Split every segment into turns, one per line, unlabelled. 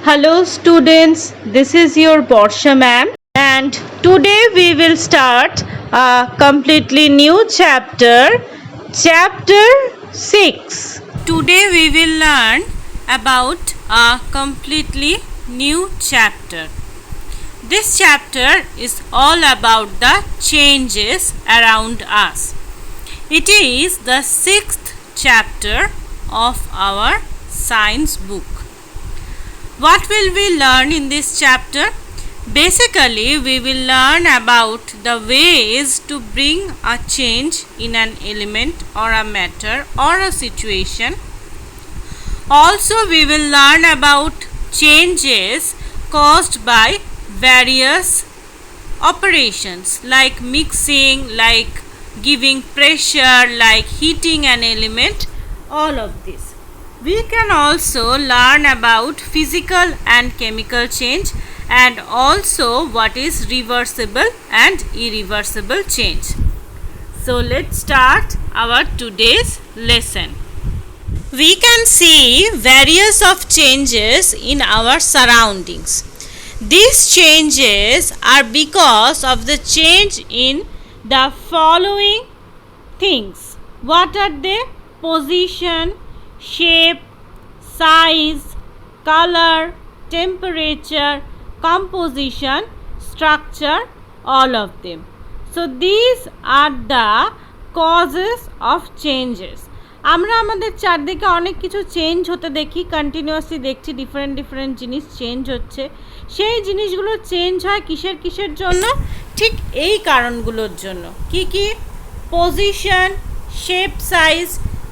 Hello students, this is your Borsha ma'am, and today we will start a completely new chapter 6. Today we will learn about a completely new chapter. This chapter is all about the changes around us. It is the 6th chapter of our science book. What will we learn in this chapter? Basically, we will learn about the ways to bring a change in an element or a matter or a situation. Also, we will learn about changes caused by various operations like mixing, like giving pressure, like heating an element, all of this. We can also learn about physical and chemical change and also what is reversible and irreversible change. So let's start our today's lesson. We can see various of changes in our surroundings. These changes are because of the change in the following things. What are they? Position, shape, size, color, temperature, composition, structure, all of them. So these are the causes of changes. আমরা আমাদের চারদিকে অনেক কিছু change হতে দেখি, continuously দেখছি different জিনিস change হচ্ছে। সেই জিনিসগুলো চেঞ্জ হয় কিসের জন্য? ঠিক এই কারণগুলোর জন্য। কি? Position, shape, size.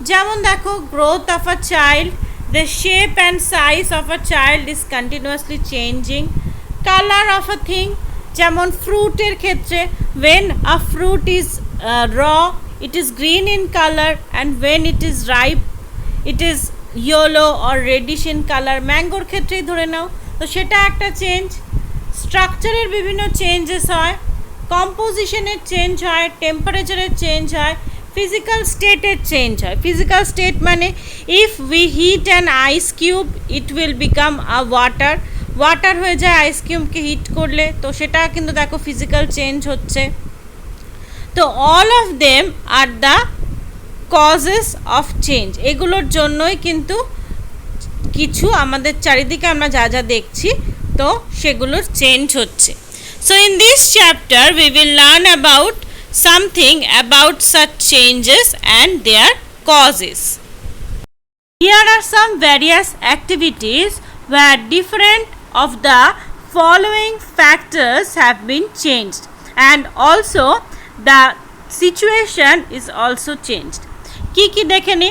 যেমন দেখো, growth of a child, the shape and size of a child is continuously changing. Color of a thing, যেমন ফ্রুটের ক্ষেত্রে, when a fruit is raw it is green in color and when it is ripe it is yellow or reddish in color. ম্যাঙ্গোর ক্ষেত্রেই ধরে নাও, তো সেটা একটা change. স্ট্রাকচারের বিভিন্ন changes হয়, কম্পোজিশনের চেঞ্জ হয়, টেম্পারেচারের চেঞ্জ হয়, ফিজিক্যাল স্টেটের চেঞ্জ হয়। ফিজিক্যাল স্টেট মানে if we heat an ice cube it will become a water হয়ে যায় আইস কিউবকে হিট করলে, তো সেটা কিন্তু দেখো ফিজিক্যাল চেঞ্জ হচ্ছে। তো all of them are the causes of change. এগুলোর জন্যই কিন্তু কিছু আমাদের চারিদিকে আমরা যা দেখছি তো সেগুলোর চেঞ্জ হচ্ছে। So in this chapter we will learn about something about such changes and their causes. Here are some various activities where different of the following factors have been changed and also the situation is also changed. কি দেখে নি?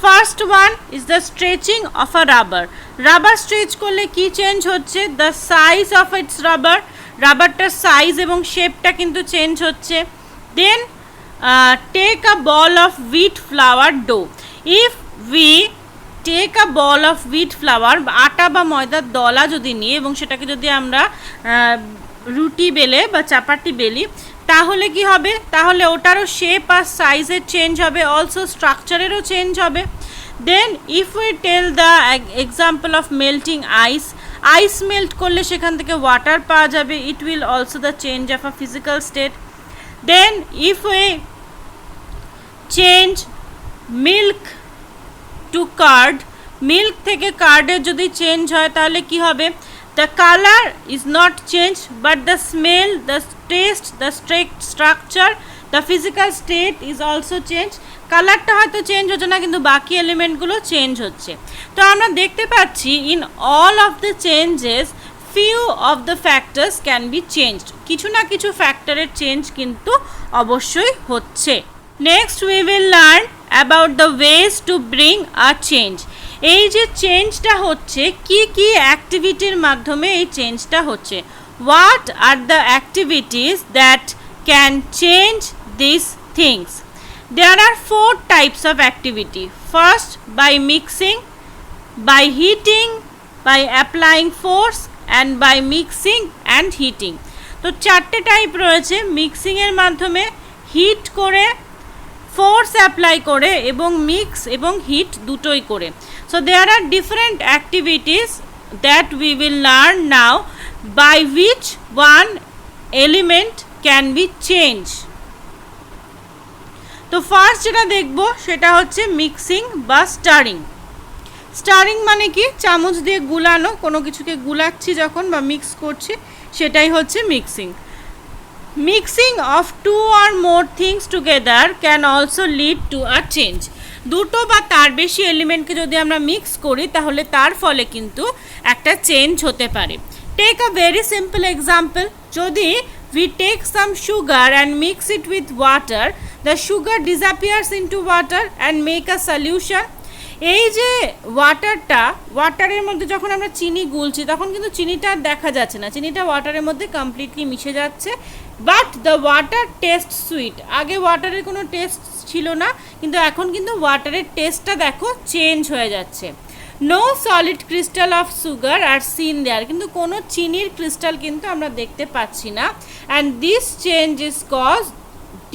First one is the stretching of a rubber. Rubber stretch করলে কি change হচ্ছে? The size of its rubber. রাবারটার size এবং শেপটা কিন্তু চেঞ্জ হচ্ছে। Then take a ball of wheat flour dough. If we take a ball of wheat flour, আটা বা ময়দার দলা যদি নিই এবং সেটাকে যদি আমরা রুটি বেলে বা চাপাটি বেলি, তাহলে কি হবে? তাহলে ওটারও শেপ আর সাইজের চেঞ্জ হবে, অলসো স্ট্রাকচারেরও চেঞ্জ হবে। Then if we tell the example of melting ice melt করলে সেখান থেকে ওয়াটার পাওয়া যাবে, it will also the change of a physical state. Then if we change milk to curd, milk থেকে কার্ডের যদি চেঞ্জ হয় তাহলে কি হবে? The color is not changed but the smell, the taste, the structure, the physical state is also changed. কালারটা হয়তো change হচ্ছে না কিন্তু বাকি এলিমেন্টগুলো চেঞ্জ হচ্ছে। তো আমরা দেখতে পাচ্ছি in all of the changes few of the factors can be changed. কিছু না কিছু ফ্যাক্টরের চেঞ্জ কিন্তু অবশ্যই হচ্ছে। Next we will learn about the ways to bring a change. এই যে চেঞ্জটা হচ্ছে কি অ্যাক্টিভিটির মাধ্যমে এই চেঞ্জটা হচ্ছে? What are the activities that can change these things? There are 4 types of activity. First, by mixing, by heating, by applying force and by mixing and heating. তো 4টে টাইপ রয়েছে। মিক্সিংয়ের মাধ্যমে, হিট করে, ফোর্স অ্যাপ্লাই করে এবং mix এবং heat দুটোই করে। So there are different activities that we will learn now by which one element can be change. তো ফার্স্ট যেটা দেখব সেটা হচ্ছে মিক্সিং বা স্টারিং। স্টারিং মানে কি? চামচ দিয়ে গুলানো, কোনো কিছুকে গুলাচ্ছি যখন বা মিক্স করছি সেটাই হচ্ছে mixing. Mixing of two or more things together can also lead to a change. দুটো বা তার বেশি এলিমেন্টকে যদি আমরা মিক্স করি তাহলে তার ফলে কিন্তু একটা চেঞ্জ হতে পারে। Take a very simple example, যদি we take some sugar and mix it with water, the sugar disappears into water and make a solution. এই যে ওয়াটারের মধ্যে যখন আমরা চিনি গুলছি তখন কিন্তু চিনিটা দেখা যাচ্ছে না, চিনিটা ওয়াটারের মধ্যে কমপ্লিটলি মিশে যাচ্ছে, but the water taste sweet. আগে ওয়াটারের কোনো টেস্ট ছিল না, কিন্তু এখন কিন্তু ওয়াটারের টেস্টটা দেখো চেঞ্জ হয়ে যাচ্ছে। No solid crystal of sugar are seen there, কিন্তু কোনো চিনির ক্রিস্টাল কিন্তু আমরা দেখতে পাচ্ছি না। And this change is cause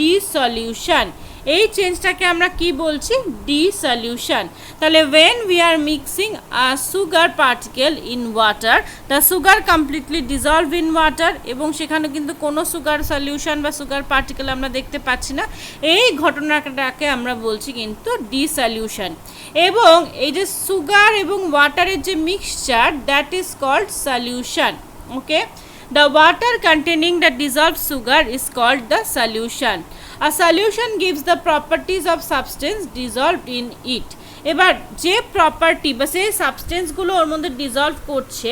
dissolution. এই চেঞ্জটাকে আমরা কি বলছি? ডিসলিউশন। তাহলে when we are mixing a sugar particle in water, the sugar completely dissolve in water, এবং সেখানে কিন্তু কোনো সুগার সলিউশন বা সুগার পার্টিকেল আমরা দেখতে পাচ্ছি না, এই ঘটনাটাকে আমরা বলছি কিন্তু ডিসলিউশন। এবং এই যে সুগার এবং ওয়াটারের যে mixture, that is called solution. Okay, the water containing the dissolved sugar is called the solution. A solution gives the properties of substance dissolved in it. এবার যে প্রপার্টি বা সেই সাবস্টেন্সগুলো ওর মধ্যে ডিজলভ করছে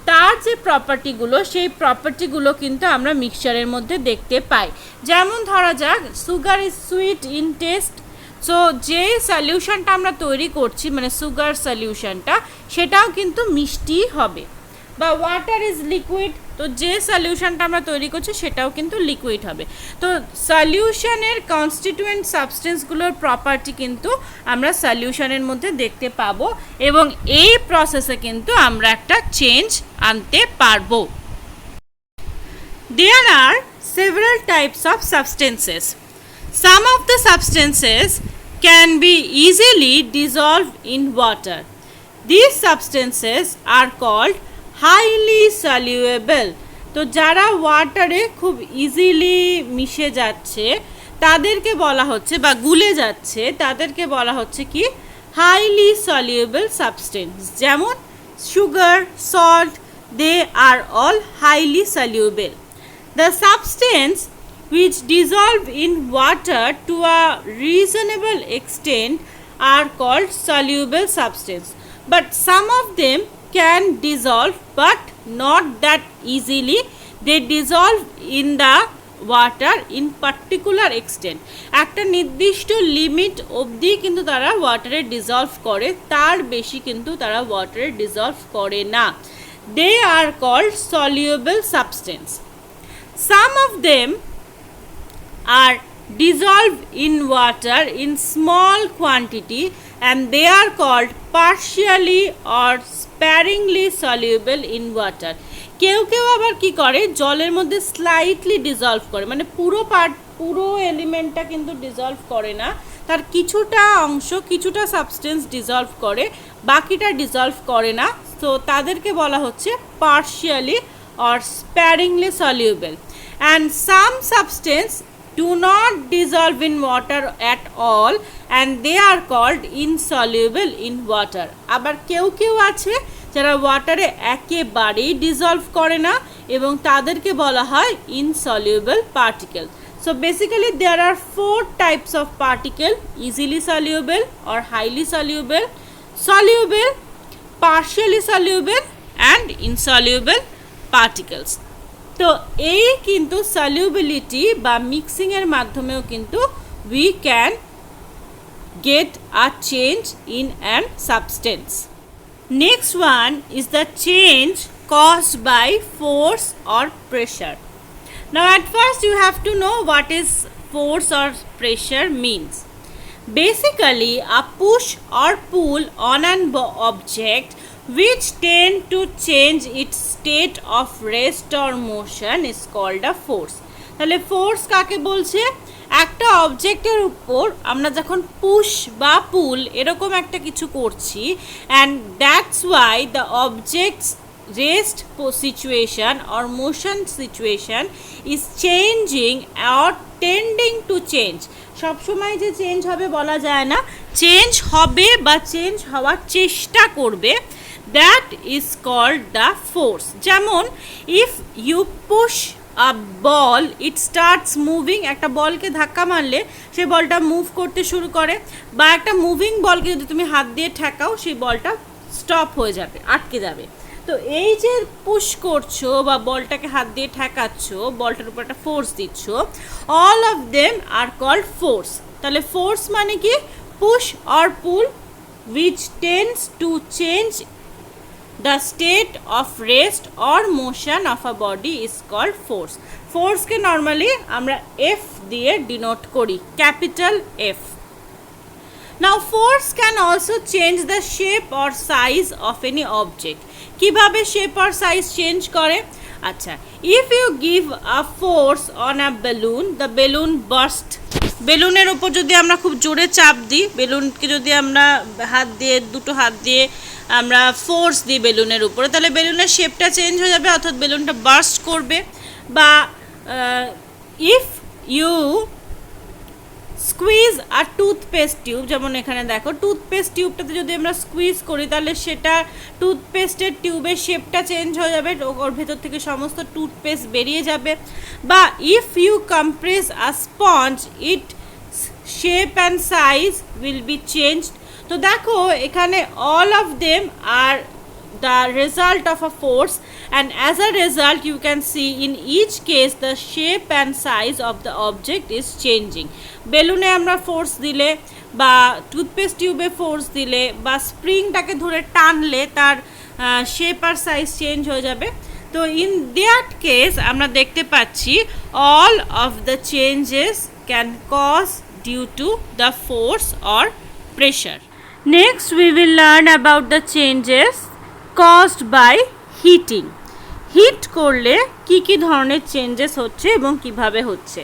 তার যে প্রপার্টিগুলো, সেই প্রপার্টিগুলো কিন্তু আমরা মিক্সচারের মধ্যে দেখতে পাই। যেমন ধরা যাক sugar is sweet in test. So যে সলিউশনটা আমরা তৈরি করছি মানে সুগার সলিউশনটা, সেটাও কিন্তু মিষ্টি হবে। বা ওয়াটার ইজ লিকুইড, তো যে সলিউশনটা আমরা তৈরি করছি সেটাও কিন্তু লিকুইড হবে। তো সলিউশনের কনস্টিটিউয়েন্ট সাবস্টেন্সগুলোর প্রপার্টি কিন্তু আমরা সলিউশনের মধ্যে দেখতে পাবো, এবং এই প্রসেসে কিন্তু আমরা একটা চেঞ্জ আনতে পারবো। There are several types of substances. Some of the substances can be easily dissolved in water. These substances are called highly soluble. তো যারা ওয়াটারে খুব ইজিলি মিশে যাচ্ছে তাদেরকে বলা হচ্ছে বা গুলে যাচ্ছে তাদেরকে বলা হচ্ছে কি? Highly soluble substance. যেমন sugar, salt, they are all highly soluble. The substance which dissolve in water to a reasonable extent are called soluble substance, but some of them can dissolve but not that easily. They dissolve in the water in particular extent. একটা নির্দিষ্ট limit অবধি কিন্তু তারা ওয়াটারে dissolved করে, তার বেশি কিন্তু তারা ওয়াটারে ডিজলভ করে না। They are called soluble substance. Some of them are dissolved in water in small quantity and they are called partially or sparingly soluble in water. কেউ কেউ আবার কি করে, জলের মধ্যে স্লাইটলি ডিজলভ করে, মানে পুরো এলিমেন্টটা কিন্তু ডিজলভ করে না, তার কিছুটা অংশ কিছুটা সাবস্টেন্স ডিজলভ করে, বাকিটা ডিজলভ করে না। তো তাদেরকে বলা হচ্ছে partially or sparingly soluble. And some substance do not dissolve in water at all and they are called insoluble in water. আবার কেউ কেউ আছে যারা ওয়াটারে একেবারেই ডিজলভ করে না এবং তাদেরকে বলা হয় insoluble particle. So basically there are 4 types of particle: easily soluble or highly soluble, soluble, partially soluble and insoluble particles. তো এই কিন্তু solubility বা মিক্সিং এর মাধ্যমেও কিন্তু we can get a change in an substance. Next one is the change caused by force or pressure. Now at first you have to know what is force or pressure means. Basically a push or pull on an object which tend to change its state of rest or motion is called a force. তাহলে force কাকে বলছে? একটা অবজেক্টের উপর আমরা যখন push বা পুল এরকম একটা কিছু করছি, and that's why the objects rest situation or motion situation is changing or tending to change. সবসময় যে চেঞ্জ হবে বলা যায় না, চেঞ্জ হবে বা চেঞ্জ হওয়ার চেষ্টা করবে, that is called the force. যেমন if you push a ball it starts moving, একটা বলকে ধাক্কা মারলে সেই বলটা মুভ করতে শুরু করে, বা একটা মুভিং বলকে যদি তুমি হাত দিয়ে ঠেকাও সেই বলটা স্টপ হয়ে যাবে, আটকে যাবে। তো এই যে পুশ করছো বা বলটাকে হাত দিয়ে ঠেকাচ্ছ, বলটার উপর একটা ফোর্স দিচ্ছ, all of them are called force. তাহলে ফোর্স মানে কি? Push or pull which tends to change the state of rest or motion of a body is called force. Force K normally আমরা F দিয়ে denote করি, capital F. Now force can also change the shape or size of any object. কিভাবে shape or size change করে? আচ্ছা, if you give a force on a balloon, the balloon burst. বেলুনের উপর যদি আমরা খুব জোরে চাপ দিই, বেলুনকে যদি আমরা হাত দিয়ে, দুটো হাত দিয়ে আমরা ফোর্স দিই বেলুনের উপরে, তাহলে বেলুনের শেপটা চেঞ্জ হয়ে যাবে, অর্থাৎ বেলুনটা বার্স্ট করবে। বা if you squeeze your toothpaste tube, যেমন এখানে দেখো টুথপেস্ট টিউবটাতে যদি আমরা স্কুইজ করি তাহলে সেটা টুথপেস্টের টিউবের শেপটা চেঞ্জ হয়ে যাবে, ওর ভেতর থেকে সমস্ত টুথপেস্ট বেরিয়ে যাবে। বা if you compress a sponge it shape and size will be changed. তো দেখো এখানে all of them are the result of a force, and as a result you can see in each case the shape and size of the object is changing. বেলুনে আমরা force দিলে বা toothpaste টিউবে force দিলে বা স্প্রিংটাকে ধরে টানলে তার shape আর size change হয়ে যাবে। তো ইন দ্যাট কেস আমরা দেখতে পাচ্ছি all of the changes can cause due to the force or pressure. Next we will learn about the changes caused by heating. Heat করলে কি কি ধরনের চেঞ্জেস হচ্ছে এবং কিভাবে হচ্ছে।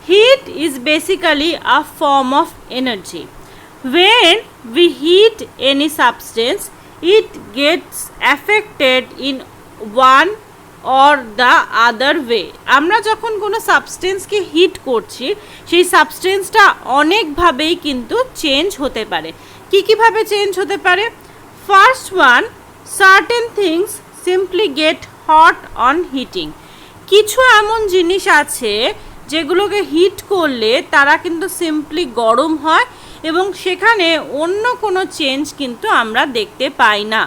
Heat is basically a form of energy. when we heat any substance it gets affected in one or the other way. আমরা যখন কোনো সাবস্টেন্সকে হিট করছি সেই সাবস্টেন্সটা অনেকভাবেই কিন্তু চেঞ্জ হতে পারে। কি কিভাবে চেঞ্জ হতে পারে? First one, certain things simply get hot on heating. কিছু এমন জিনিস আছে যেগুলোকে হিট করলে তারা কিন্তু সিম্পলি গরম হয় এবং সেখানে অন্য কোনো চেঞ্জ কিন্তু আমরা দেখতে পাই না।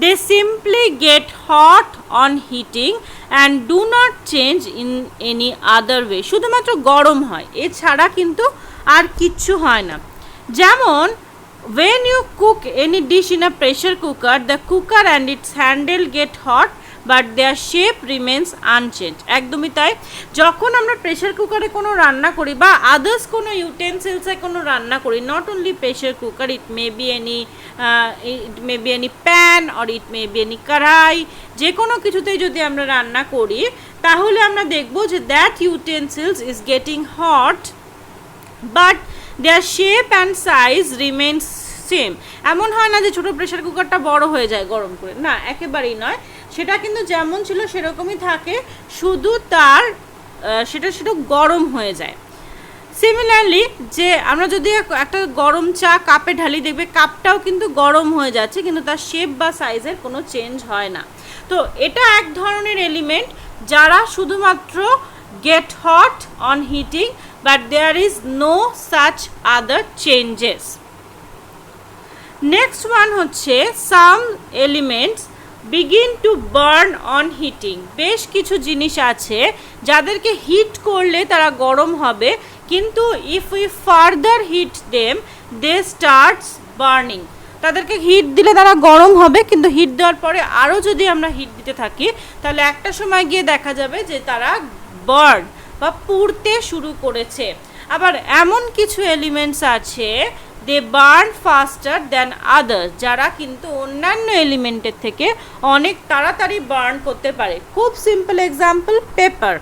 They simply get hot on heating and do not change in any other way. শুধুমাত্র গরম হয়, এছাড়া কিন্তু আর কিচ্ছু হয় না। যেমন when you cook any dish in a pressure cooker, the cooker and its handle get hot but their shape remains unchanged. একদমই তাই, যখন আমরা প্রেশার কুকারে কোনো রান্না করি বা আদার্স কোনো ইউটেন্সিলসে কোনো রান্না করি, not only pressure cooker, it may be any pan or it may be any কড়াই, যে কোনো কিছুতেই যদি আমরা রান্না করি তাহলে আমরা দেখব যে that utensils is getting hot but their shape and size remains same. এমন হয় না যে ছোটো প্রেশার কুকারটা বড় হয়ে যায় গরম করে, না, একেবারেই নয়, সেটা কিন্তু যেমন ছিল সেরকমই থাকে, শুধু তার সেটা গরম হয়ে যায়। সিমিলারলি যে আমরা যদি একটা গরম চা কাপে ঢালি, দেখবে কাপটাও কিন্তু গরম হয়ে যাচ্ছে কিন্তু তার শেপ বা সাইজের কোনো চেঞ্জ হয় না। তো এটা এক ধরনের এলিমেন্ট যারা শুধুমাত্র get hot on heating but there is no such other changes. Next one হচ্ছে some elements begin to burn on heating. বেশ কিছু জিনিস আছে যাদেরকে হিট করলে তারা গরম হবে, কিন্তু if we further heat them they starts burning. তাদেরকে হিট দিলে তারা গরম হবে, কিন্তু হিট দেওয়ার পরে আরও যদি আমরা হিট দিতে থাকি তাহলে একটা সময় গিয়ে দেখা যাবে যে তারা বার্ন বা পুড়তে শুরু করেছে। আবার এমন কিছু এলিমেন্টস আছে দে বার্ন ফাস্টার দ্যান আদার্স, যারা কিন্তু অন্যান্য এলিমেন্টের থেকে অনেক তাড়াতাড়ি বার্ন করতে পারে। খুব simple example paper.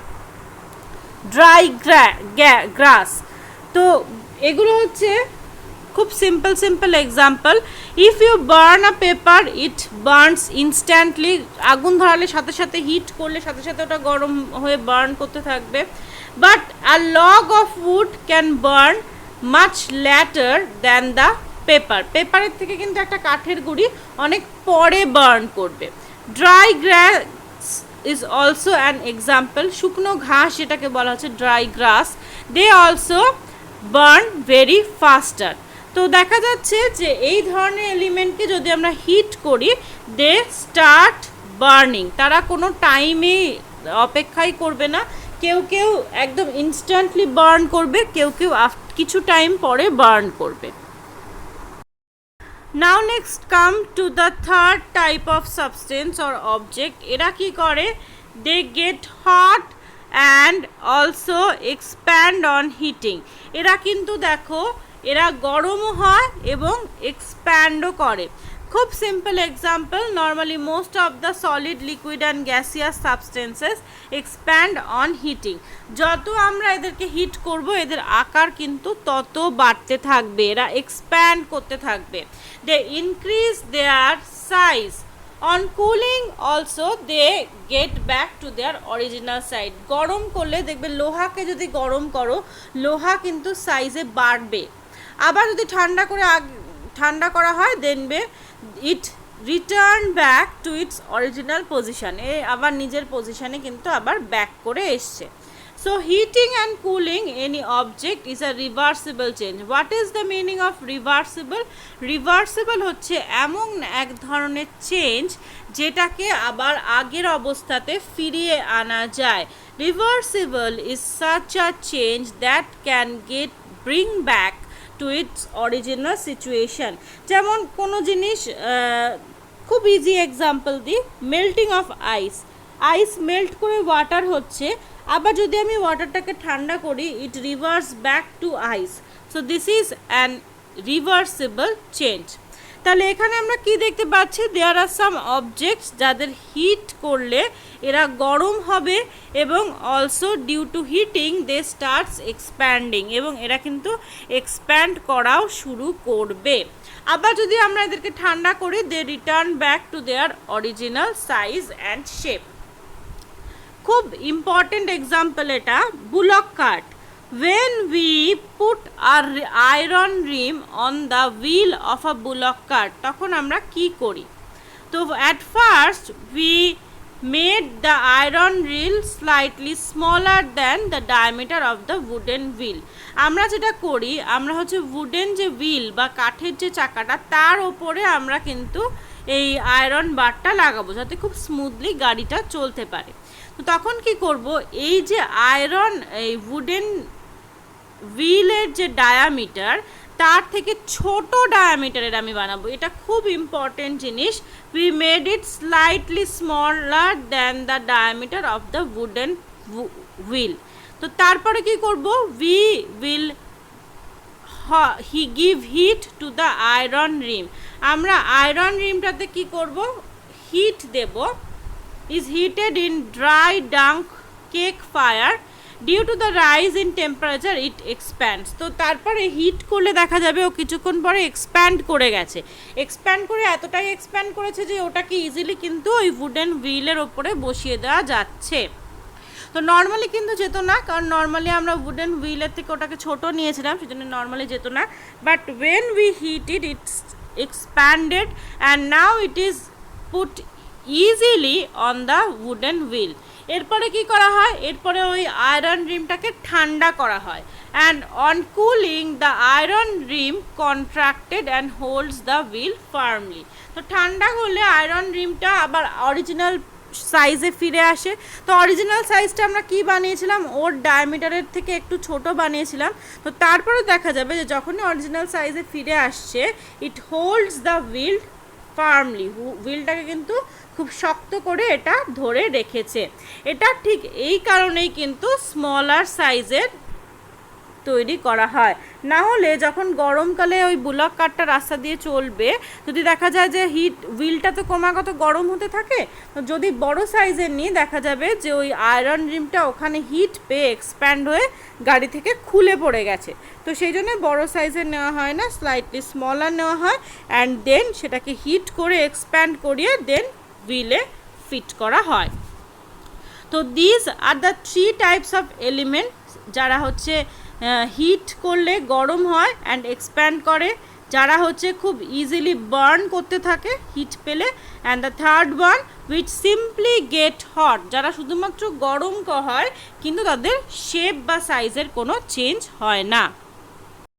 Dry grass. তো এগুলো হচ্ছে খুব simple example. If you burn a paper it burns instantly, আগুন ধরালে সাথে সাথে হিট করলে সাথে সাথে ওটা গরম হয়ে বার্ন করতে থাকবে। But a log of wood can burn much later than the পেপারের থেকে কিন্তু একটা কাঠের গুঁড়ি অনেক পরে বার্ন করবে। Dry grass is also an example, শুকনো ঘাস যেটাকে বলা হচ্ছে dry grass, they also burn very faster. তো দেখা যাচ্ছে যে এই ধরনের এলিমেন্টকে যদি আমরা হিট করি দে স্টার্ট বার্নিং, তারা কোনো টাইমে অপেক্ষাই করবে না, কেউ একদম ইনস্ট্যান্টলি বার্ন করবে, কেউ কিছু টাইম পরে বার্ন করবে। Now next come to the third type of substance or object. এরা কি করে? They get hot and also expand on heating. এরা কিন্তু দেখো এরা গরমও হয় এবং এক্সপ্যান্ডও করে। খুব simple example, normally most of the solid liquid and gaseous substances expand on heating. যত আমরা এদেরকে হিট করব এদের আকার কিন্তু তত বাড়তে থাকবে, এরা এক্সপ্যান্ড করতে থাকবে। They increase their size. On cooling also they get back to their original size. গরম করলে দেখবে লোহাকে যদি গরম করো লোহা কিন্তু সাইজে বাড়বে, আবার যদি ঠান্ডা করা হয় then it return back to its original position, এ আবার নিজের পজিশনে কিন্তু আবার ব্যাক করে এসছে। So heating and cooling any object is a reversible change. What is the meaning of reversible? Reversible হচ্ছে এমন এক ধরনের চেঞ্জ যেটাকে আবার আগের অবস্থাতে ফিরিয়ে আনা যায়। Reversible is such a change that can bring back to its original situation. যেমন কোনো জিনিস খুব ইজি এক্সাম্পল দিই, মেল্টিং অফ আইস মেল্ট করে ওয়াটার হচ্ছে, আবার যদি আমি ওয়াটারটাকে ঠান্ডা করি it reverse back to ice. So this is an reversible change. তাহলে এখানে আমরা কি দেখতে পাচ্ছি? দেয়ার আর সাম অবজেক্টস যাদের হিট করলে এরা গরম হবে এবং also due to heating they starts expanding, এবং এরা কিন্তু এক্সপ্যান্ড করাও শুরু করবে। আবার যদি আমরা এদেরকে ঠান্ডা করি they return back to their original size and shape. খুব ইম্পর্টেন্ট এক্সাম্পল এটা, bullock cart. When we put our iron rim on the wheel of a bullock cart, তখন আমরা কি করি? তো at first we made the iron reel slightly smaller than the diameter of the wooden wheel. আমরা যেটা করি, আমরা হচ্ছে wooden যে wheel বা কাঠের যে চাকাটা তার ওপরে আমরা কিন্তু এই আয়রন বারটা লাগাবো যাতে খুব স্মুথলি গাড়িটা চলতে পারে। তো তখন কি করব, এই যে আয়রন এই উডেন হুইলের যে ডায়ামিটার তার থেকে ছোট ডায়ামিটারের আমি বানাবো, এটা খুব ইম্পর্টেন্ট জিনিস। We made it slightly smaller than the diameter of the wooden wheel. তো তারপরে কি করব, we will give heat to the iron rim. আমরা আয়রন রিমটাতে কি করব, হিট দেব। is heated in dry dung cake fire. Due to the rise in temperature it expands. তো তারপরে হিট করলে দেখা যাবে ও কিছুক্ষণ পরে এক্সপ্যান্ড করে গেছে, এক্সপ্যান্ড করে এতটাই এক্সপ্যান্ড করেছে যে ওটাকে ইজিলি কিন্তু ওই উডেন হুইলের ওপরে বসিয়ে দেওয়া যাচ্ছে। তো নর্মালি কিন্তু যেত না, কারণ নর্মালি আমরা উডেন হুইলের থেকে ওটাকে ছোট নিয়েছিলাম, সেজন্য নর্মালি যেত না। But when we heated it's expanded and now it is put easily on the wooden wheel. এরপরে কি করা হয়, এরপরে ওই আয়রন রিমটাকে ঠান্ডা করা হয়, and on cooling the iron Rim contracted and holds the wheel firmly. তো ঠান্ডা হলে আয়রন রিমটা আবার অরিজিনাল সাইজে ফিরে আসে। তো অরিজিনাল সাইজটা আমরা কি বানিয়েছিলাম, ওর ডায়ামিটারের থেকে একটু ছোট বানিয়েছিলাম। তো তারপরে দেখা যাবে যে যখনই অরিজিনাল সাইজে ফিরে আসছে ইট হোল্ডস দ্য হুইল ফার্মলি, হুইলটাকে কিন্তু খুব শক্ত করে এটা ধরে রেখেছে। এটা ঠিক এই কারণেই কিন্তু স্মলার সাইজের তৈরি করা হয়। না হলে যখন গরমকালে ওই বুলক কারটা রাস্তা দিয়ে চলবে, যদি দেখা যায় যে হুইলটা তো ক্রমাগত গরম হতে থাকে, তো যদি বড় সাইজের নিই দেখা যাবে যে ওই আয়রন রিমটা ওখানে হিট পেয়ে এক্সপ্যান্ড হয়ে গাড়ি থেকে খুলে পড়ে গেছে। তো সেই জন্য বড় সাইজের নেওয়া হয় না, স্লাইটলি স্মলার নেওয়া হয় অ্যান্ড দেন সেটাকে হিট করে এক্সপ্যান্ড করিয়ে দেন হুইলে ফিট করা হয়। তো this are the 3 types of element, যারা হচ্ছে হিট করলে গরম হয় অ্যান্ড এক্সপ্যান্ড করে, যারা হচ্ছে খুব ইজিলি বার্ন করতে থাকে হিট পেলে, and the third one which simply get hot, যারা শুধুমাত্র গরম হয় কিন্তু তাদের শেপ বা সাইজের কোনো চেঞ্জ হয় না।